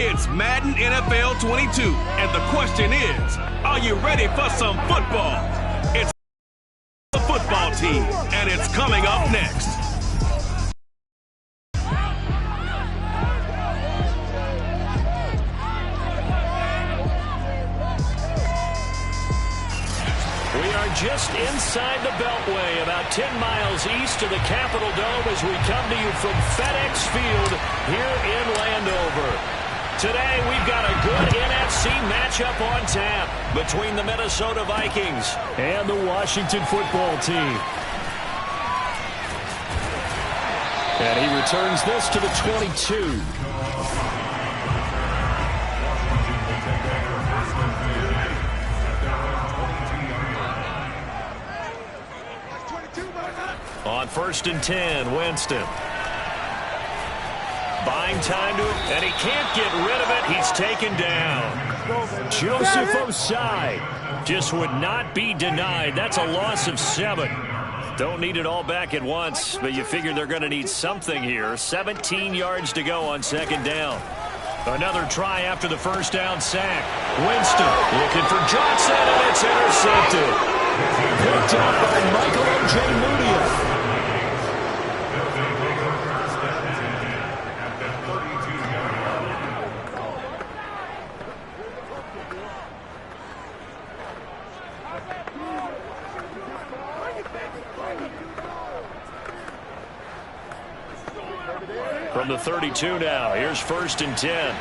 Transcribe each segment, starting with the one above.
It's Madden NFL 22, and the question is, are you ready for some football? It's the football team, and it's coming up next. We are just inside the Beltway, about 10 miles east of the Capitol Dome as we come to you from FedEx Field here in Landover. Today, we've got a good NFC matchup on tap between the Minnesota Vikings and the Washington football team. And he returns this to the 22. On 1st and 10, Winston. Buying time to him, and he can't get rid of it. He's taken down. Joseph Osai just would not be denied. That's a loss of 7. Don't need it all back at once, but you figure they're going to need something here. 17 yards to go on 2nd down. Another try after the 1st down sack. Winston looking for Johnson, and it's intercepted. Picked up by Michael O.J. Moody. From the 32 now, here's 1st and 10.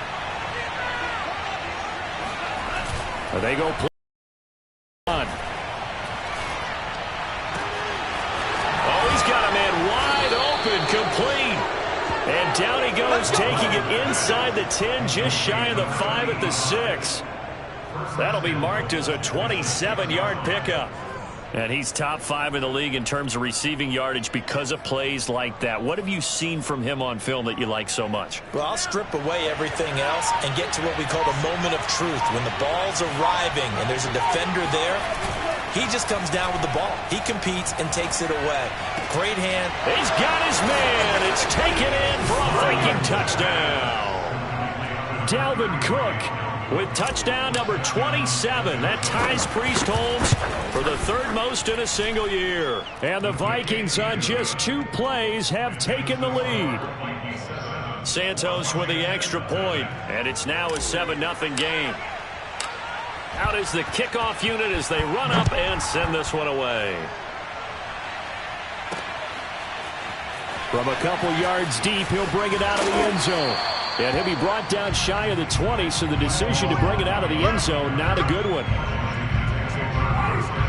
They go play on. Oh, he's got a man wide open, complete. And down he goes, taking it inside the 10, just shy of the 5 at the 6. That'll be marked as a 27-yard pickup. And he's top 5 in the league in terms of receiving yardage because of plays like that. What have you seen from him on film that you like so much? Well, I'll strip away everything else and get to what we call the moment of truth. When the ball's arriving and there's a defender there, he just comes down with the ball. He competes and takes it away. Great hand. He's got his man. It's taken in for a Viking touchdown. Dalvin Cook with touchdown number 27. That ties Priest Holmes for the 3rd most in a single year. And the Vikings on just 2 plays have taken the lead. Santos with the extra point, and it's now a 7-0 game. Out is the kickoff unit as they run up and send this one away. From a couple yards deep, he'll bring it out of the end zone. And he'll be brought down shy of the 20, so the decision to bring it out of the end zone, not a good one.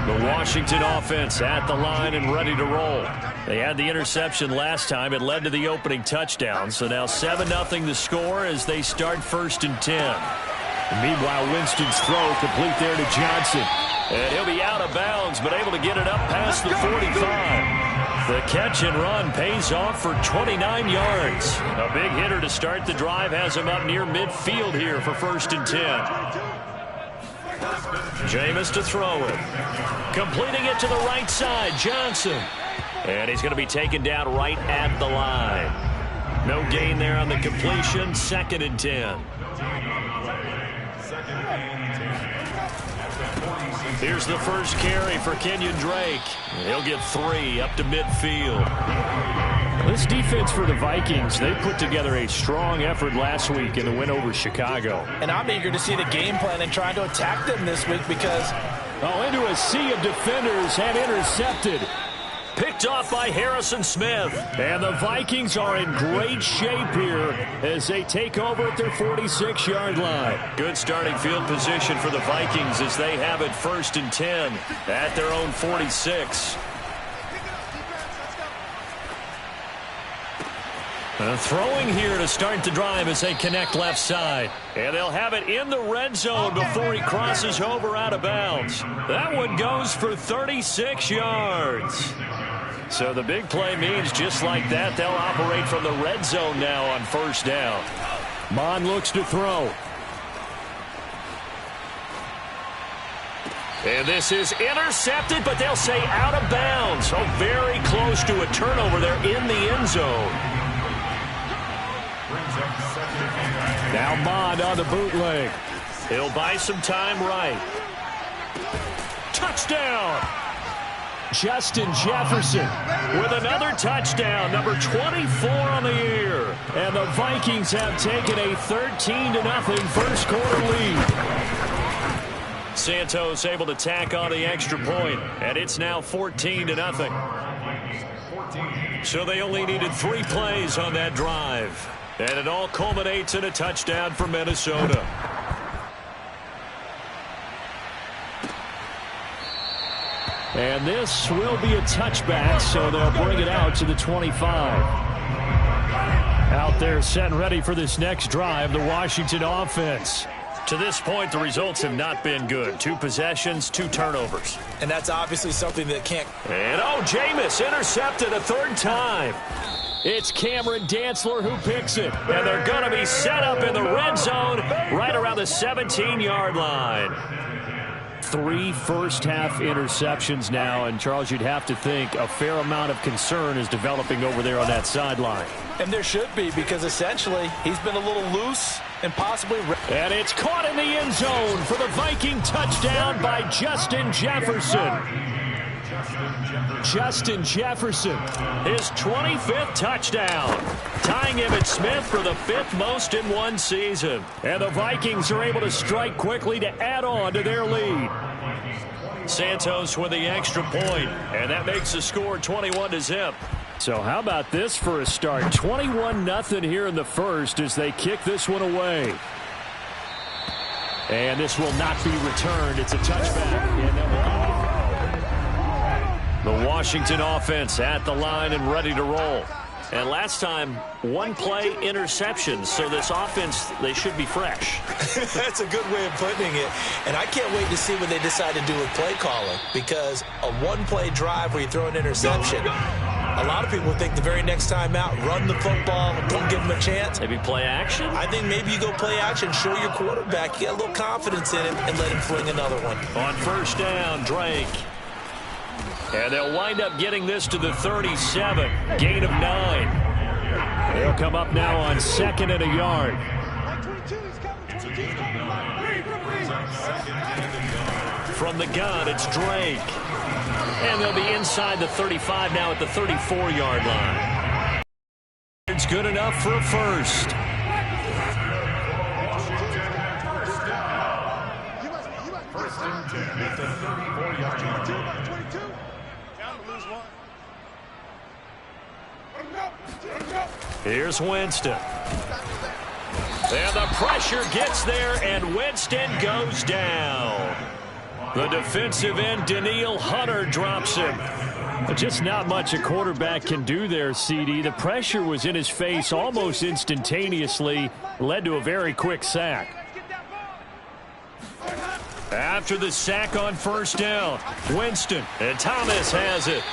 The Washington offense at the line and ready to roll. They had the interception last time. It led to the opening touchdown. So now 7-0 the score as they start 1st and 10. And meanwhile, Winston's throw complete there to Johnson. And he'll be out of bounds, but able to get it up past the 45. The catch and run pays off for 29 yards. A big hitter to start the drive has him up near midfield here for 1st and 10. Jameis to throw it. Completing it to the right side, Johnson. And he's going to be taken down right at the line. No gain there on the completion. 2nd and 10. Here's the first carry for Kenyon Drake. He'll get 3 up to midfield. This defense for the Vikings, they put together a strong effort last week in the win over Chicago. And I'm eager to see the game plan and trying to attack them this week because... Oh, into a sea of defenders and intercepted. Picked off by Harrison Smith. And the Vikings are in great shape here as they take over at their 46-yard line. Good starting field position for the Vikings as they have it 1st and 10 at their own 46. Throwing here to start the drive as they connect left side. And they'll have it in the red zone before he crosses over out of bounds. That one goes for 36 yards. So the big play means just like that, they'll operate from the red zone now on 1st down. Mon looks to throw. And this is intercepted, but they'll say out of bounds. Oh, very close to a turnover there in the end zone. Now Mond on the bootleg. He'll buy some time right. Touchdown! Justin Jefferson with another touchdown, number 24 on the year. And the Vikings have taken a 13-0 first quarter lead. Santos able to tack on the extra point, and it's now 14-0. So they only needed 3 plays on that drive. And it all culminates in a touchdown for Minnesota. And this will be a touchback, so they'll bring it out to the 25. Out there set and ready for this next drive, the Washington offense. To this point, the results have not been good. 2 possessions, 2 turnovers. And that's obviously something that can't... And, Jameis intercepted a 3rd time. It's Cameron Dantzler who picks it. And they're going to be set up in the red zone right around the 17-yard line. 3 first-half interceptions now, and Charles, you'd have to think a fair amount of concern is developing over there on that sideline. And there should be, because essentially he's been a little loose and possibly... And it's caught in the end zone for the Viking touchdown by Justin Jefferson. Justin Jefferson, his 25th touchdown, tying Emmitt Smith for the 5th most in one season. And the Vikings are able to strike quickly to add on to their lead. Santos with the extra point, and that makes the score 21-0. So how about this for a start? 21-0 here in the first as they kick this one away. And this will not be returned. It's a touchback. The Washington offense at the line and ready to roll. And last time, 1 play interception. So this offense, they should be fresh. That's a good way of putting it. And I can't wait to see what they decide to do with play calling. Because a 1-play drive where you throw an interception, a lot of people think the very next time out, run the football, don't give them a chance. Maybe play action? I think maybe you go play action, show your quarterback, you get a little confidence in him, and let him fling another one. On first down, Drake. And they'll wind up getting this to the 37. Gain of 9. They'll come up now on 2nd and a yard. From the gun, it's Drake. And they'll be inside the 35 now at the 34-yard line. It's good enough for a first. Here's Winston. And the pressure gets there, and Winston goes down. The defensive end, Danielle Hunter, drops him. Just not much a quarterback can do there, CD. The pressure was in his face almost instantaneously, led to a very quick sack. After the sack on first down, Winston, and Thomas has it.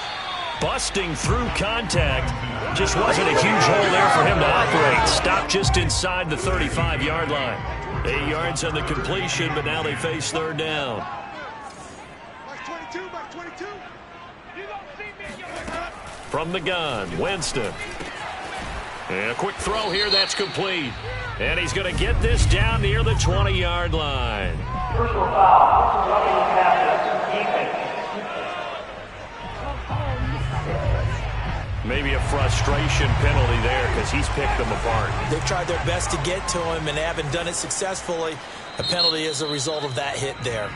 Busting through contact. Just wasn't a huge hole there for him to operate. Stopped just inside the 35-yard line. 8 yards on the completion, but now they face 3rd down. From the gun, Winston. And a quick throw here, that's complete. And he's going to get this down near the 20-yard line. Personal foul. Defense. Maybe a frustration penalty there because he's picked them apart. They've tried their best to get to him and haven't done it successfully. A penalty is a result of that hit there.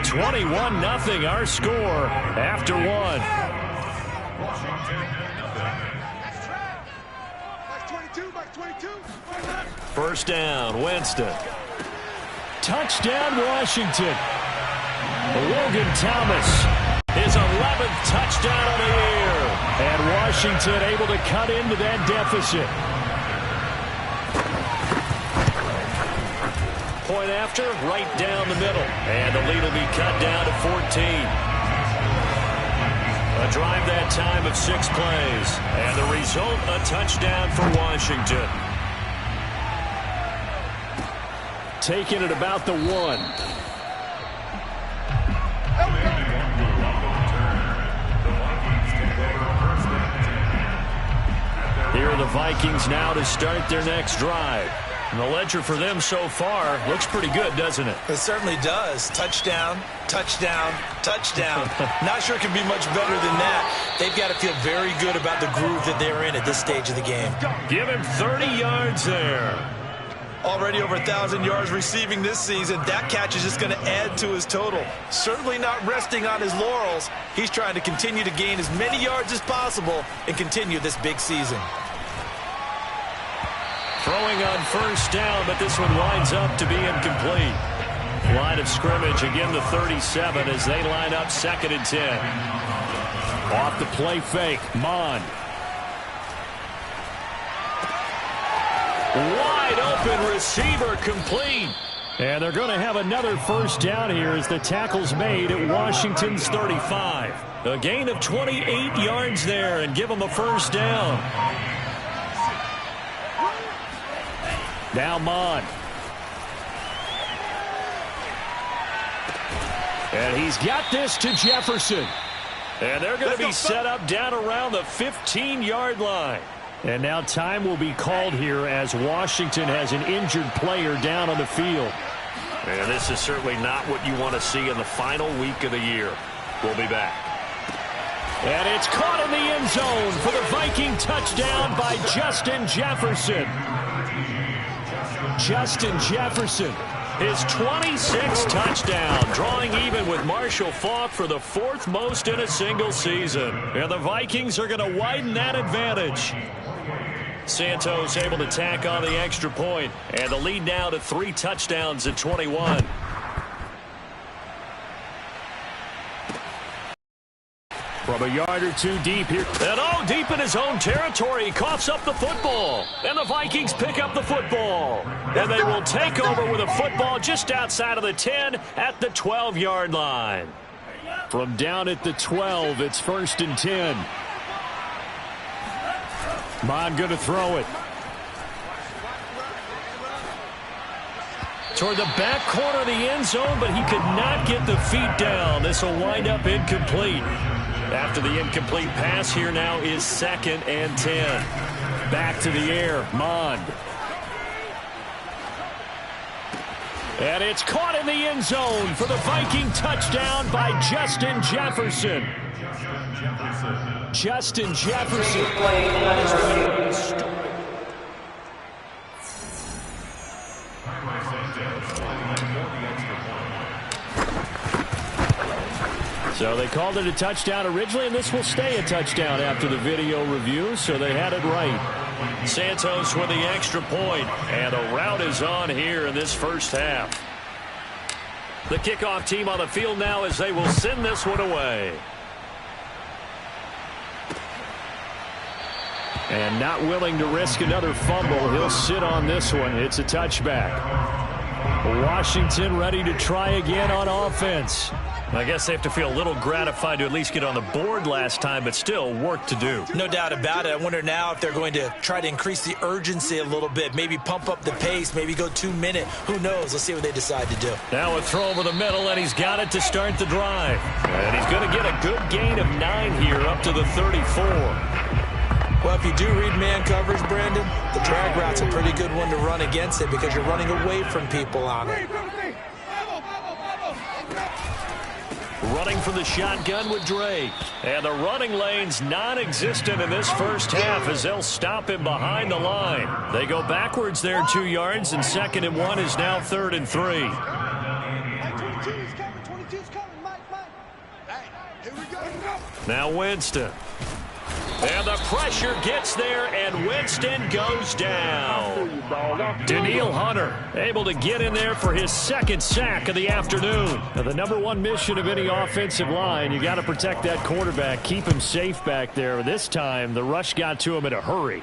21-0 our score after 1. First down, Winston. Touchdown, Washington. Logan Thomas, his 11th touchdown of the year. And Washington able to cut into that deficit. Point after, right down the middle. And the lead will be cut down to 14. A drive that time of 6 plays. And the result, a touchdown for Washington. Taking it about the 1. Here are the Vikings now to start their next drive. And the ledger for them so far looks pretty good, doesn't it? It certainly does. Touchdown, touchdown, touchdown. Not sure it can be much better than that. They've got to feel very good about the groove that they're in at this stage of the game. Give him 30 yards there. Already over 1,000 yards receiving this season. That catch is just going to add to his total. Certainly not resting on his laurels. He's trying to continue to gain as many yards as possible and continue this big season. Throwing on first down, but this one winds up to be incomplete. Line of scrimmage, again the 37 as they line up 2nd and 10. Off the play fake, Mon. Wide open receiver complete. And they're going to have another first down here as the tackle's made at Washington's 35. A gain of 28 yards there and give them a first down. Now Mon. And he's got this to Jefferson. And they're going to be set up down around the 15-yard line. And now time will be called here as Washington has an injured player down on the field. And this is certainly not what you want to see in the final week of the year. We'll be back. And it's caught in the end zone for the Viking touchdown by Justin Jefferson. Justin Jefferson, his 26th touchdown, drawing even with Marshall Faulk for the 4th most in a single season. And the Vikings are going to widen that advantage. Santos able to tack on the extra point, and the lead now to 3 touchdowns at 21. From a yard or two deep here. And deep in his own territory. He coughs up the football. And the Vikings pick up the football. And they will take over with a football just outside of the 10 at the 12-yard line. From down at the 12, it's 1st and 10. Mon going to throw it. Toward the back corner of the end zone, but he could not get the feet down. This will wind up incomplete. After the incomplete pass, here now is 2nd and 10. Back to the air, Mon. And it's caught in the end zone for the Viking touchdown by Justin Jefferson. Justin Jefferson. So they called it a touchdown originally, and this will stay a touchdown after the video review, so they had it right. Santos with the extra point, and the route is on here in this first half. The kickoff team on the field now as they will send this one away. And not willing to risk another fumble, he'll sit on this one. It's a touchback. Washington ready to try again on offense. I guess they have to feel a little gratified to at least get on the board last time, but still work to do. No doubt about it. I wonder now if they're going to try to increase the urgency a little bit, maybe pump up the pace, maybe go 2-minute. Who knows? Let's see what they decide to do. Now a throw over the middle, and he's got it to start the drive. And he's going to get a good gain of 9 here up to the 34. Well, if you do read man coverage, Brandon, the drag route's a pretty good one to run against it because you're running away from people on it. Running from the shotgun with Drake. And the running lane's non-existent in this first half as they'll stop him behind the line. They go backwards there 2 yards, and 2nd and 1 is now 3rd and 3. Now Winston. And the pressure gets there, and Winston goes down. Daniil Hunter able to get in there for his 2nd sack of the afternoon. Now, the #1 mission of any offensive line, you got to protect that quarterback, keep him safe back there. This time, the rush got to him in a hurry.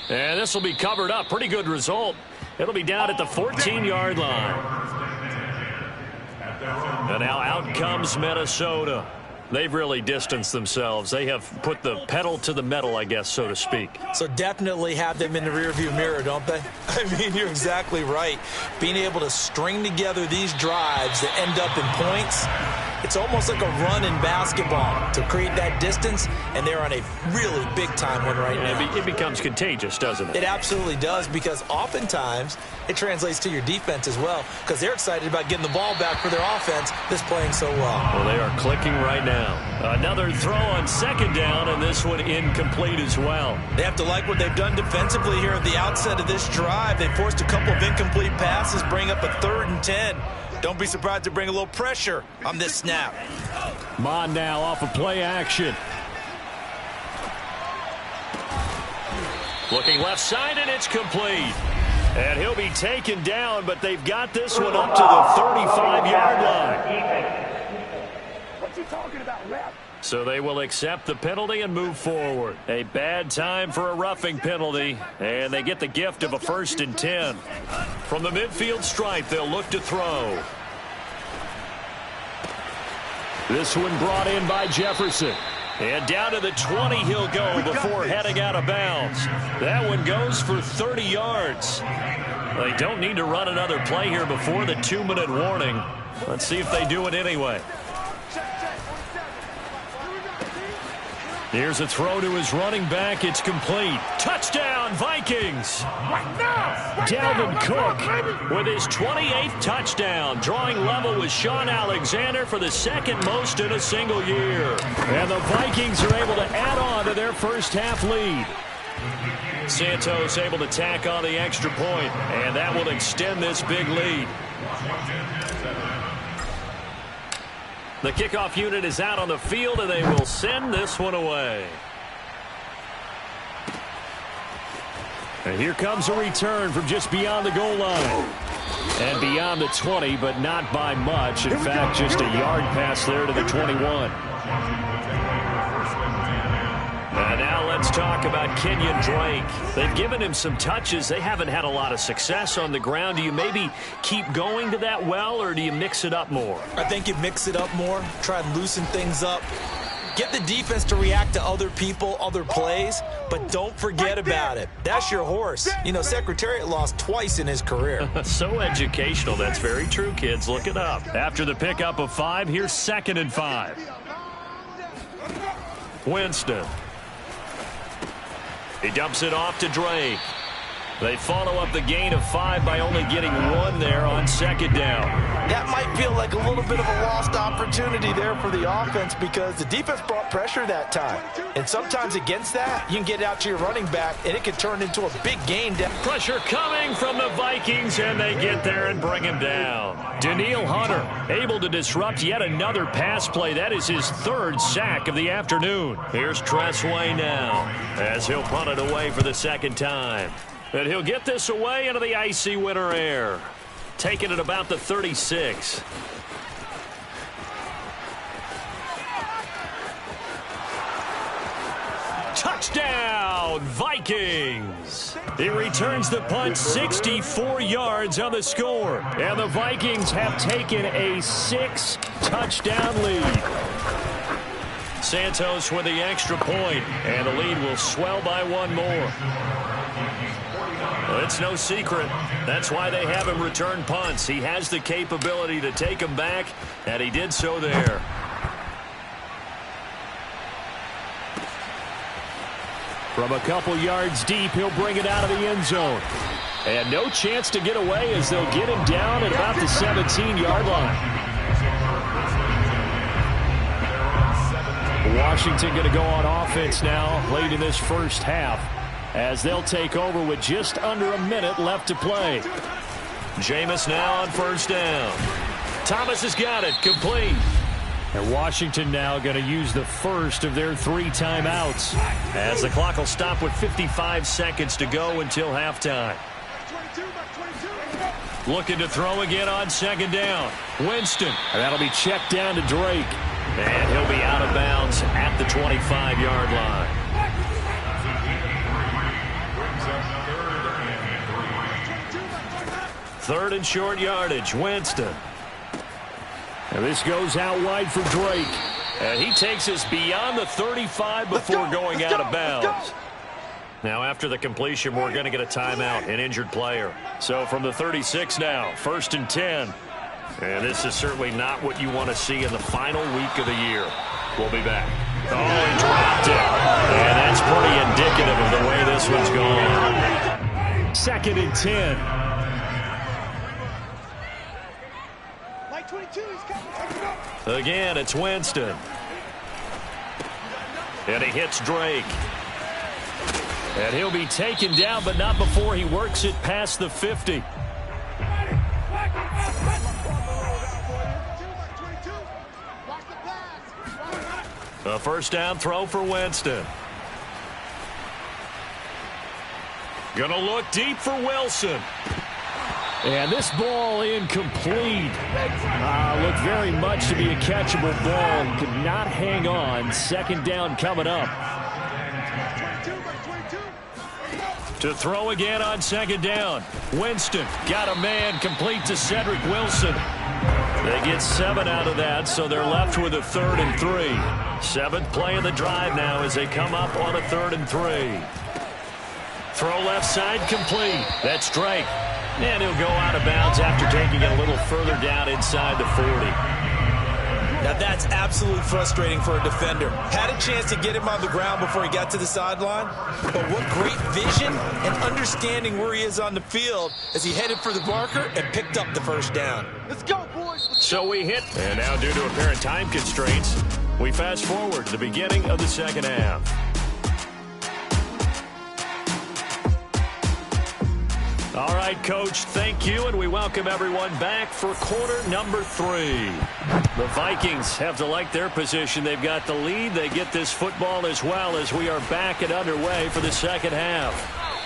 And this will be covered up. Pretty good result. It'll be down at the 14-yard line. And now out comes Minnesota. They've really distanced themselves. They have put the pedal to the metal, I guess, so to speak. So definitely have them in the rearview mirror, don't they? I mean, you're exactly right. Being able to string together these drives that end up in points, It's almost like a run in basketball to create that distance, and they're on a really big-time one right now. It becomes contagious, doesn't it? It absolutely does, because oftentimes it translates to your defense as well, because they're excited about getting the ball back for their offense that's playing so well. Well, they are clicking right now. Another throw on second down, and this one incomplete as well. They have to like what they've done defensively here at the outset of this drive. They forced a couple of incomplete passes, bring up a 3rd and 10. Don't be surprised to bring a little pressure on this snap. Mon now off of play action. Looking left side, and it's complete. And he'll be taken down, but they've got this one up to the 35-yard line. What you talking about, ref? So they will accept the penalty and move forward. A bad time for a roughing penalty, and they get the gift of a 1st and 10. From the midfield stripe, they'll look to throw. This one brought in by Jefferson. And down to the 20 he'll go before heading out of bounds. That one goes for 30 yards. They don't need to run another play here before the 2-minute warning. Let's see if they do it anyway. Here's a throw to his running back. It's complete. Touchdown, Vikings. Dalvin Cook with his 28th touchdown, drawing level with Sean Alexander for the 2nd most in a single year. And the Vikings are able to add on to their first half lead. Santos able to tack on the extra point, and that will extend this big lead. The kickoff unit is out on the field, and they will send this one away. And here comes a return from just beyond the goal line. And beyond the 20, but not by much. In fact, just a yard pass there to the 21. And now let's talk about Kenyon Drake. They've given him some touches. They haven't had a lot of success on the ground. Do you maybe keep going to that well, or do you mix it up more? I think you mix it up more, try and loosen things up. Get the defense to react to other people, other plays, but don't forget about it. That's your horse. You know, Secretariat lost twice in his career. So educational. That's very true, kids. Look it up. After the pickup of 5, here's 2nd and 5. Winston. He dumps it off to Drake. They follow up the gain of 5 by only getting 1 there on 2nd down. That might feel like a little bit of a lost opportunity there for the offense, because the defense brought pressure that time. And sometimes against that, you can get out to your running back, and it can turn into a big gain. Pressure coming from the Vikings, and they get there and bring him down. Daniil Hunter able to disrupt yet another pass play. That is his 3rd sack of the afternoon. Here's Tressway now, as he'll punt it away for the 2nd time. And he'll get this away into the icy winter air. Taking it about the 36. Touchdown, Vikings! He returns the punt 64 yards on the score. And the Vikings have taken a 6-touchdown lead. Santos with the extra point, and the lead will swell by 1 more. Well, it's no secret. That's why they have him return punts. He has the capability to take them back, and he did so there. From a couple yards deep, he'll bring it out of the end zone. And no chance to get away, as they'll get him down at about the 17-yard line. Washington going to go on offense now late in this first half, as they'll take over with just under a minute left to play. Jameis now on 1st down. Thomas has got it, complete. And Washington now going to use the first of their 3 timeouts, as the clock will stop with 55 seconds to go until halftime. Looking to throw again on 2nd down. Winston. And that'll be checked down to Drake. And he'll be out of bounds at the 25-yard line. Third and short yardage, Winston. And this goes out wide for Drake. And he takes us beyond the 35 before going out of bounds. Now, after the completion, we're going to get a timeout, an injured player. So from the 36 now, 1st and 10. And this is certainly not what you want to see in the final week of the year. We'll be back. Oh, he dropped it. And that's pretty indicative of the way this one's going. 2nd and 10. Mike 22, he's coming. Again, it's Winston. And he hits Drake. And he'll be taken down, but not before he works it past the 50. A first down throw for Winston. Gonna look deep for Wilson. And this ball incomplete. Looked very much to be a catchable ball. Could not hang on. 2nd down coming up. To throw again on 2nd down. Winston got a man complete to Cedric Wilson. They get 7 out of that, so they're left with a 3rd and 3. 7th play of the drive now as they come up on a 3rd and 3. Throw left side complete. That's Drake. And he'll go out of bounds after taking it a little further down inside the 40. Now that's absolutely frustrating for a defender. Had a chance to get him on the ground before he got to the sideline, but what great vision and understanding where he is on the field as he headed for the marker and picked up the first down. Let's go, boys. So we hit, and now due to apparent time constraints, we fast forward to the beginning of the 2nd half. All right, Coach, thank you, and we welcome everyone back for quarter number 3. The Vikings have to like their position. They've got the lead. They get this football as well as we are back and underway for the 2nd half.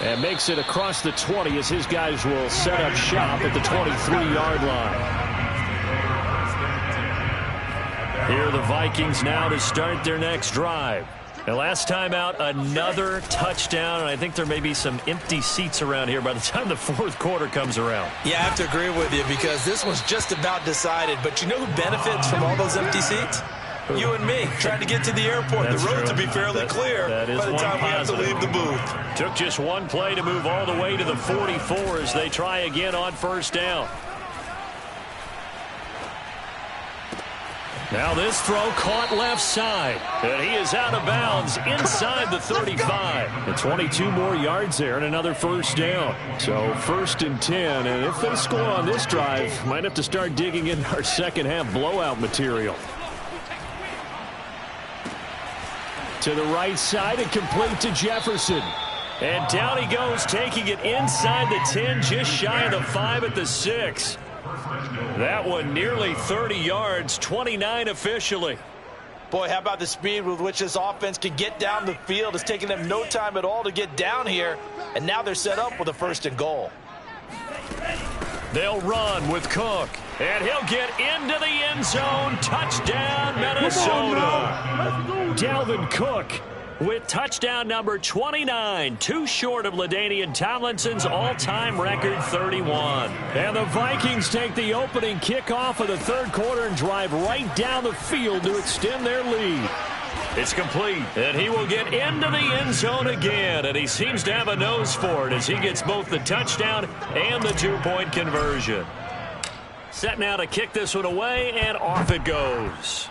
And makes it across the 20 as his guys will set up shop at the 23-yard line. Here are the Vikings now to start their next drive. And last time out, another touchdown, and I think there may be some empty seats around here by the time the 4th quarter comes around. Yeah, I have to agree with you because this one's just about decided. But you know who benefits from all those empty seats? You and me, trying to get to the airport. That's the roads true. will be fairly clear by the time we have to leave the booth. Took just one play to move all the way to the 44 as they try again on 1st down. Now this throw caught left side, and he is out of bounds inside the 35. And 22 more yards there and another 1st down. So 1st and 10, and if they score on this drive, might have to start digging in our 2nd half blowout material. To the right side and complete to Jefferson. And down he goes, taking it inside the 10, just shy of the 5 at the 6. That one nearly 30 yards, 29 officially. Boy, how about the speed with which this offense can get down the field? It's taking them no time at all to get down here, and now they're set up with a 1st and goal. They'll run with Cook, and he'll get into the end zone. Touchdown, Minnesota. Dalvin Cook with touchdown number 29, too short of LaDainian Tomlinson's all-time record 31. And the Vikings take the opening kickoff of the 3rd quarter and drive right down the field to extend their lead. It's complete, and he will get into the end zone again, and he seems to have a nose for it as he gets both the touchdown and the 2-point conversion. Set now to kick this one away, and off it goes.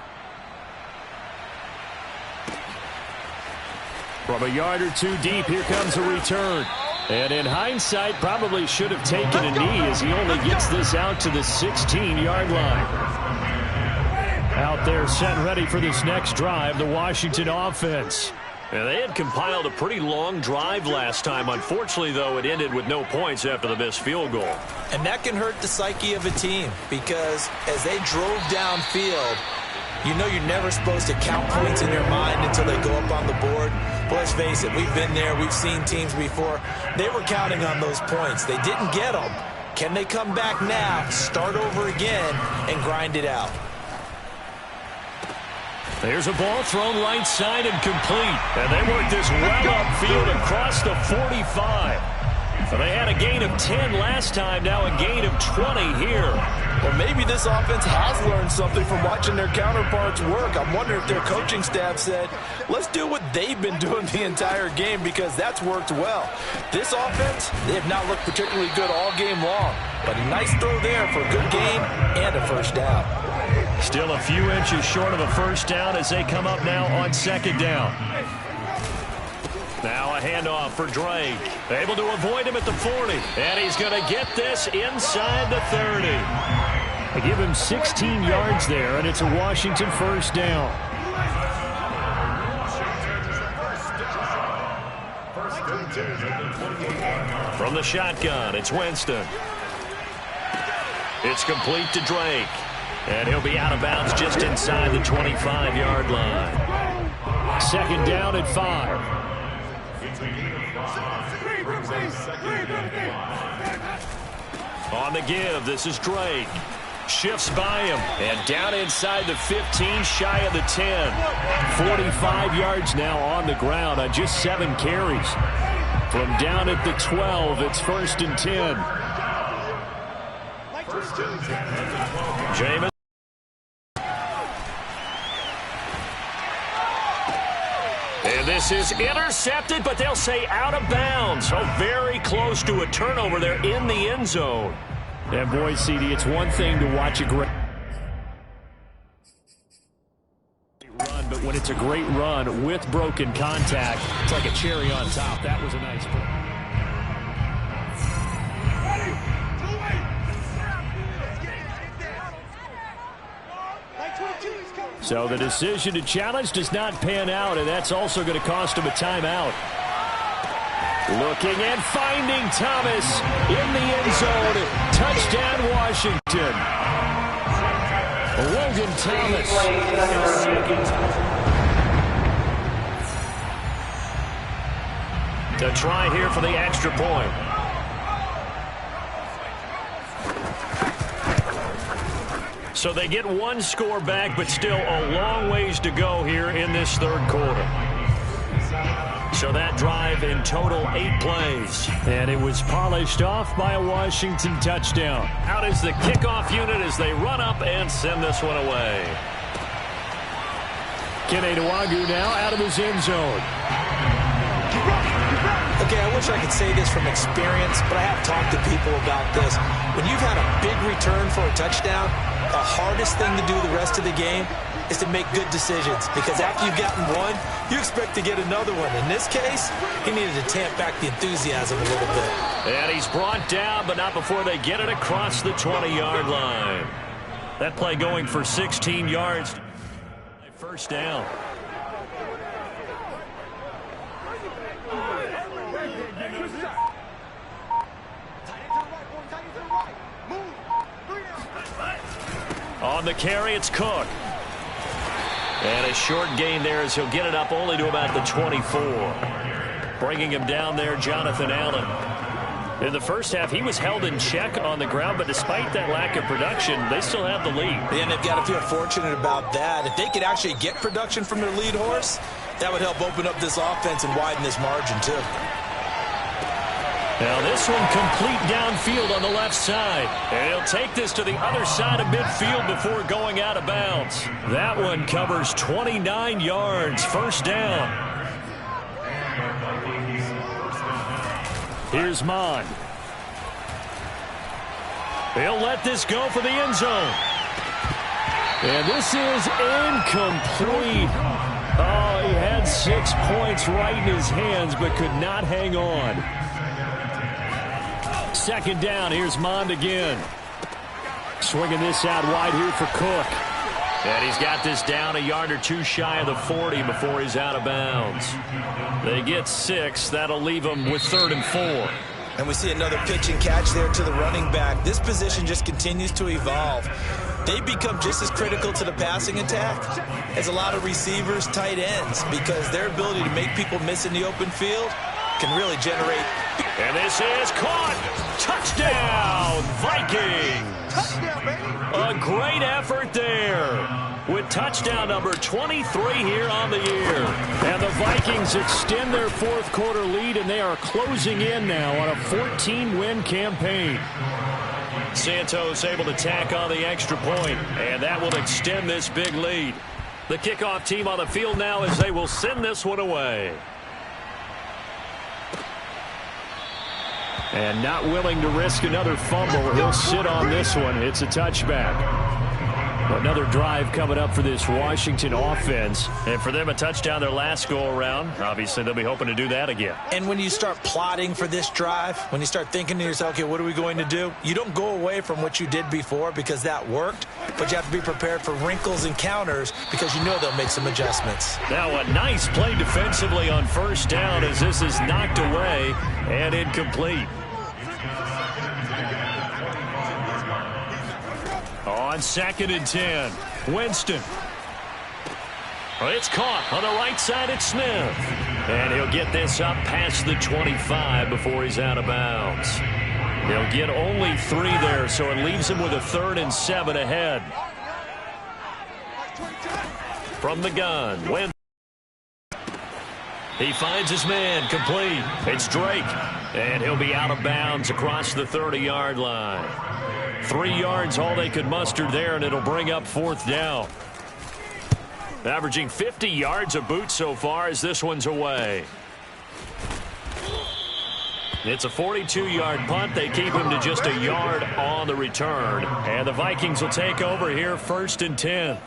From a yard or 2 deep, here comes a return. And in hindsight, probably should have taken a knee as he only gets this out to the 16-yard line. Out there set and ready for this next drive, the Washington offense. And they had compiled a pretty long drive last time. Unfortunately, though, it ended with no points after the missed field goal. And that can hurt the psyche of a team because as they drove downfield, you know you're never supposed to count points in your mind until they go up on the board. But let's face it, we've been there. We've seen teams before. They were counting on those points. They didn't get them. Can they come back now, start over again, and grind it out? There's a ball thrown right side and complete. And they work this well upfield across the 45. So they had a gain of 10 last time, now a gain of 20 here. Or maybe this offense has learned something from watching their counterparts work. I'm wondering if their coaching staff said, let's do what they've been doing the entire game because that's worked well. This offense, they have not looked particularly good all game long. But a nice throw there for a good game and a first down. Still a few inches short of a first down as they come up now on second down. Now a handoff for Drake. Able to avoid him at the 40. And he's going to get this inside the 30. They give him 16 yards there, and it's a Washington first down. From the shotgun, it's Winston. It's complete to Drake. And he'll be out of bounds just inside the 25-yard line. Second down at 5. On the give, this is Drake. Shifts by him. And down inside the 15, shy of the 10. 45 yards now on the ground on just 7 carries. From down at the 12, it's first and 10. Jameis. And this is intercepted, but they'll say out of bounds. So very close to a turnover there in the end zone. And boy, CD, it's one thing to watch a great run, but when it's a great run with broken contact, it's like a cherry on top. That was a nice play. So the decision to challenge does not pan out, and that's also going to cost him a timeout. Looking and finding Thomas in the end zone. Touchdown, Washington. Logan Thomas. To try here for the extra point. So they get one score back, but still a long ways to go here in this third quarter. So that drive in total 8 plays. And it was polished off by a Washington touchdown. Out is the kickoff unit as they run up and send this one away. Kene Nwangwu now out of his end zone. Okay, I wish I could say this from experience, but I have talked to people about this. When you've had a big return for a touchdown, the hardest thing to do the rest of the game is to make good decisions, because after you've gotten one, you expect to get another one. In this case, he needed to tamp back the enthusiasm a little bit. And he's brought down, but not before they get it across the 20-yard line. That play going for 16 yards. First down. On the carry, it's Cook. And a short gain there as he'll get it up only to about the 24. Bringing him down there, Jonathan Allen. In the first half, he was held in check on the ground, but despite that lack of production, they still have the lead. And they've got to feel fortunate about that. If they could actually get production from their lead horse, that would help open up this offense and widen this margin, too. Now this one complete downfield on the left side. And he'll take this to the other side of midfield before going out of bounds. That one covers 29 yards. First down. Here's Mond. He'll let this go for the end zone. And this is incomplete. Oh, he had 6 points right in his hands, but could not hang on. Second down, here's Mond again. Swinging this out wide here for Cook. And he's got this down a yard or two shy of the 40 before he's out of bounds. They get 6. That'll leave them with 3rd and 4. And we see another pitch and catch there to the running back. This position just continues to evolve. They become just as critical to the passing attack as a lot of receivers, tight ends, because their ability to make people miss in the open field can really generate. And this is caught. Touchdown, Vikings. Touchdown, baby. A great effort there with touchdown number 23 here on the year. And the Vikings extend their fourth quarter lead, and they are closing in now on a 14-win campaign. Santos able to tack on the extra point, and that will extend this big lead. The kickoff team on the field now as they will send this one away. And not willing to risk another fumble. He'll sit on this one. It's a touchback. Another drive coming up for this Washington offense. And for them, a touchdown their last go-around. Obviously, they'll be hoping to do that again. And when you start plotting for this drive, when you start thinking to yourself, okay, what are we going to do? You don't go away from what you did before because that worked, but you have to be prepared for wrinkles and counters because you know they'll make some adjustments. Now a nice play defensively on first down as this is knocked away and incomplete. On 2nd and 10, Winston. It's caught on the right side at Smith. And he'll get this up past the 25 before he's out of bounds. He'll get only 3 there, so it leaves him with a 3rd and 7 ahead. From the gun, Winston. He finds his man, complete. It's Drake. And he'll be out of bounds across the 30-yard line. 3 yards, all they could muster there, and it'll bring up 4th down. Averaging 50 yards a boot so far as this one's away. It's a 42-yard punt. They keep him to just a yard on the return. And the Vikings will take over here 1st and 10.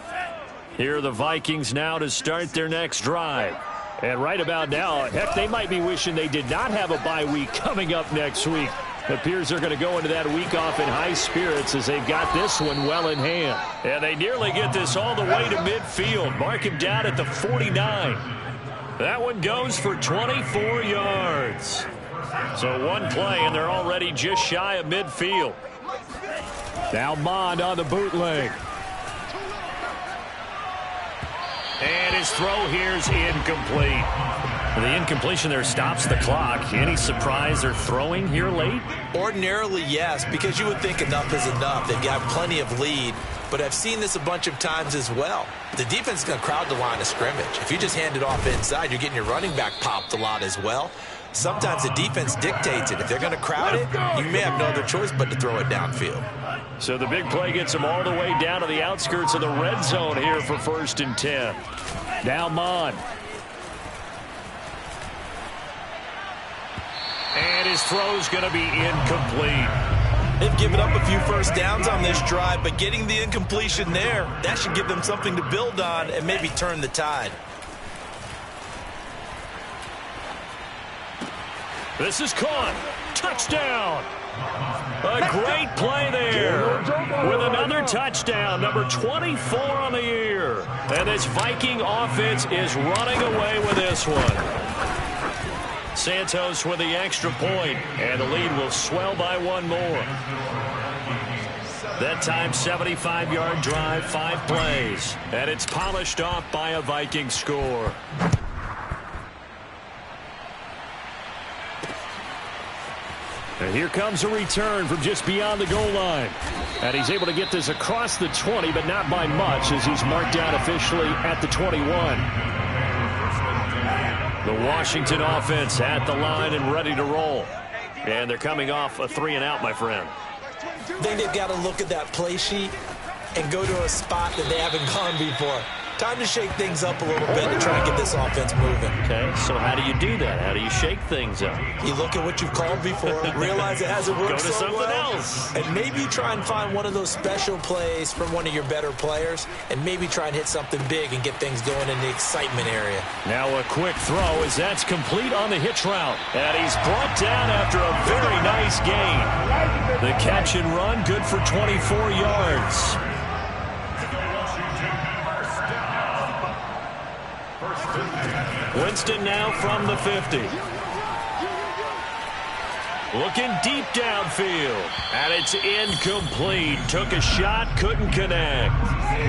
Here are the Vikings now to start their next drive. And right about now, heck, they might be wishing they did not have a bye week coming up next week. It appears they're going to go into that week off in high spirits as they've got this one well in hand. And they nearly get this all the way to midfield. Mark him down at the 49. That one goes for 24 yards. So one play, and they're already just shy of midfield. Now Mond on the bootleg. And his throw here's incomplete. The incompletion there stops the clock. Any surprise they're throwing here late? Ordinarily, yes, because you would think enough is enough. They've got plenty of lead, but I've seen this a bunch of times as well. The defense is going to crowd the line of scrimmage. If you just hand it off inside, you're getting your running back popped a lot as well. Sometimes the defense dictates it. If they're going to crowd it, you may have no other choice but to throw it downfield. So the big play gets them all the way down to the outskirts of the red zone here for 1st and 10. Now Mond. And his throw's going to be incomplete. They've given up a few first downs on this drive, but getting the incompletion there, that should give them something to build on and maybe turn the tide. This is caught. Touchdown. A great play there with another touchdown, number 24 on the year. And this Viking offense is running away with this one. Santos with the extra point, and the lead will swell by 1 more. That time, 75-yard drive, 5 plays, and it's polished off by a Viking score. And here comes a return from just beyond the goal line. And he's able to get this across the 20, but not by much, as he's marked down officially at the 21. The Washington offense at the line and ready to roll. And they're coming off a 3-and-out, my friend. I think they've got to look at that play sheet and go to a spot that they haven't gone before. Time to shake things up a little bit to try and get this offense moving. Okay, so how do you do that? How do you shake things up? You look at what you've called before, realize it hasn't worked Go to so something well, else. and maybe try and find one of those special plays from one of your better players, and maybe try and hit something big and get things going in the excitement area. Now a quick throw as that's complete on the hitch route. And he's brought down after a very nice gain. The catch and run, good for 24 yards. Winston now from the 50. Looking deep downfield. And it's incomplete. Took a shot, couldn't connect.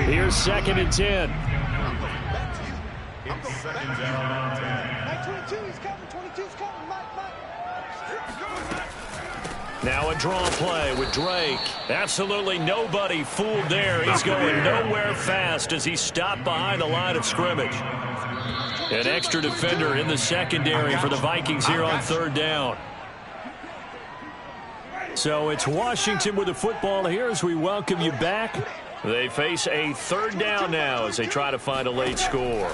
Here's 2nd and 10. Now a draw play with Drake. Absolutely nobody fooled there. He's going nowhere fast as he's stopped behind the line of scrimmage. An extra defender in the secondary for the Vikings here on 3rd down. So it's Washington with the football here as we welcome you back. They face a third down now as they try to find a late score.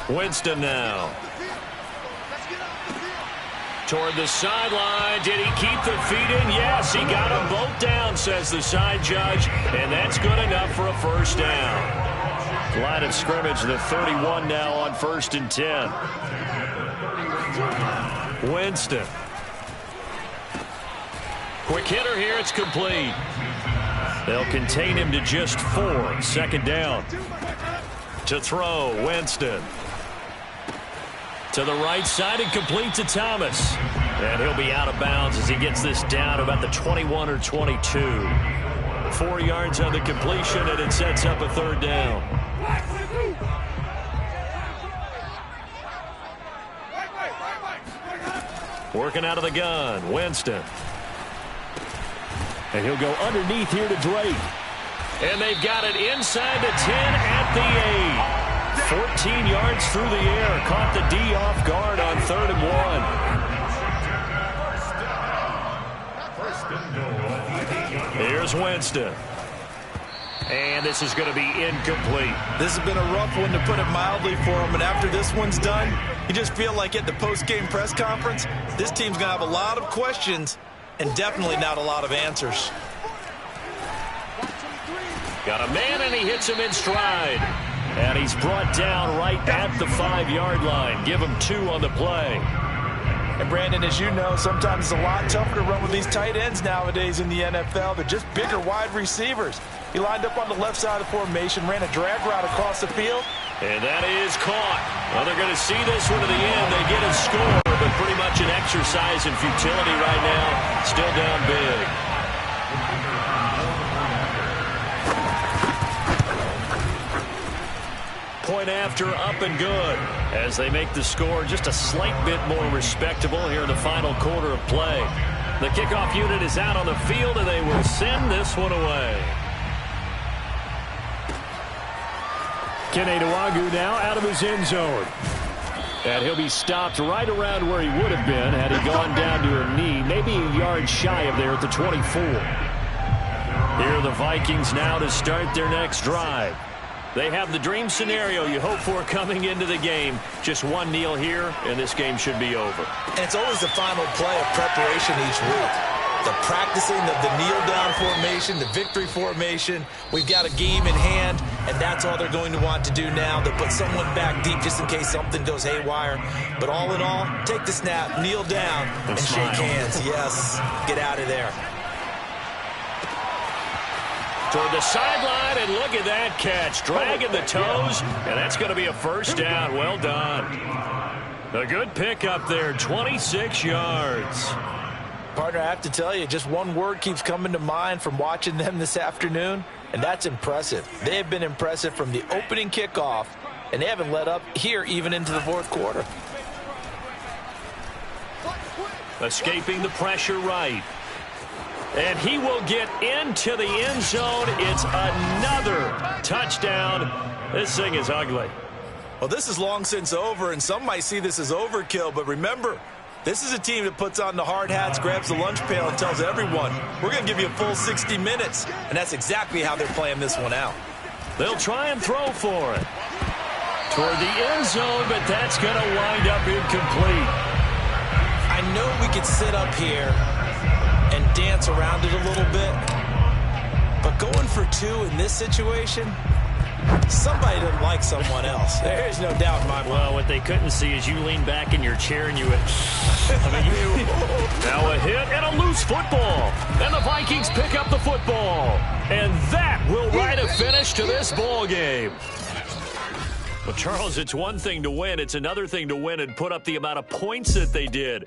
Winston now. Toward the sideline. Did he keep the feet in? Yes, he got them both down, says the side judge. And that's good enough for a first down. Line of scrimmage, the 31 now on 1st and 10. Winston. Quick hitter here. It's complete. They'll contain him to just 4. 2nd down. To throw, Winston. To the right side and complete to Thomas. And he'll be out of bounds as he gets this down about the 21 or 22. 4 yards on the completion, and it sets up a 3rd down. Working out of the gun, Winston. And he'll go underneath here to Drake. And they've got it inside the 10 at the 8. 14 yards through the air. Caught the D off guard on 3rd and 1. Here's Winston. And this is going to be incomplete. This has been a rough one, to put it mildly, for him. And after this one's done, you just feel like at the post-game press conference, this team's going to have a lot of questions and definitely not a lot of answers. Got a man, and he hits him in stride. And he's brought down right at the 5-yard line. Give him 2 on the play. And Brandon, as you know, sometimes it's a lot tougher to run with these tight ends nowadays in the NFL. They're just bigger wide receivers. He lined up on the left side of the formation, ran a drag route across the field. And that is caught. Well, they're going to see this one to the end. They get a score, but pretty much an exercise in futility right now. Still down big. Point after, up and good, as they make the score just a slight bit more respectable here in the final quarter of play. The kickoff unit is out on the field, and they will send this one away. Kene Nwangwu now out of his end zone. And he'll be stopped right around where he would have been had he gone down to a knee, maybe a yard shy of there at the 24. Here are the Vikings now to start their next drive. They have the dream scenario you hope for coming into the game. Just one kneel here, and this game should be over. And it's always the final play of preparation each week. The practicing of the kneel-down formation, the victory formation. We've got a game in hand, and that's all they're going to want to do now. They'll put someone back deep just in case something goes haywire. But all in all, take the snap, kneel down, and shake hands. Yes, get out of there. Toward the sideline, and look at that catch. Dragging the toes, and that's going to be a first down. Well done. A good pick up there, 26 yards. Partner, I have to tell you, just one word keeps coming to mind from watching them this afternoon, and that's impressive. They have been impressive from the opening kickoff, and they haven't let up here even into the 4th quarter. Escaping the pressure right. And he will get into the end zone. It's another touchdown. This thing is ugly. Well, this is long since over, and some might see this as overkill, but remember, this is a team that puts on the hard hats, grabs the lunch pail, and tells everyone, we're going to give you a full 60 minutes. And that's exactly how they're playing this one out. They'll try and throw for it. Toward the end zone, but that's going to wind up incomplete. I know we could sit up here and dance around it a little bit, but going for 2 in this situation, somebody doesn't like someone else. There's no doubt in my mind. Well, what they couldn't see is you lean back in your chair and you went, Now a hit and a loose football. And the Vikings pick up the football. And that will write a finish to this ball game. Well, Charles, it's one thing to win. It's another thing to win and put up the amount of points that they did.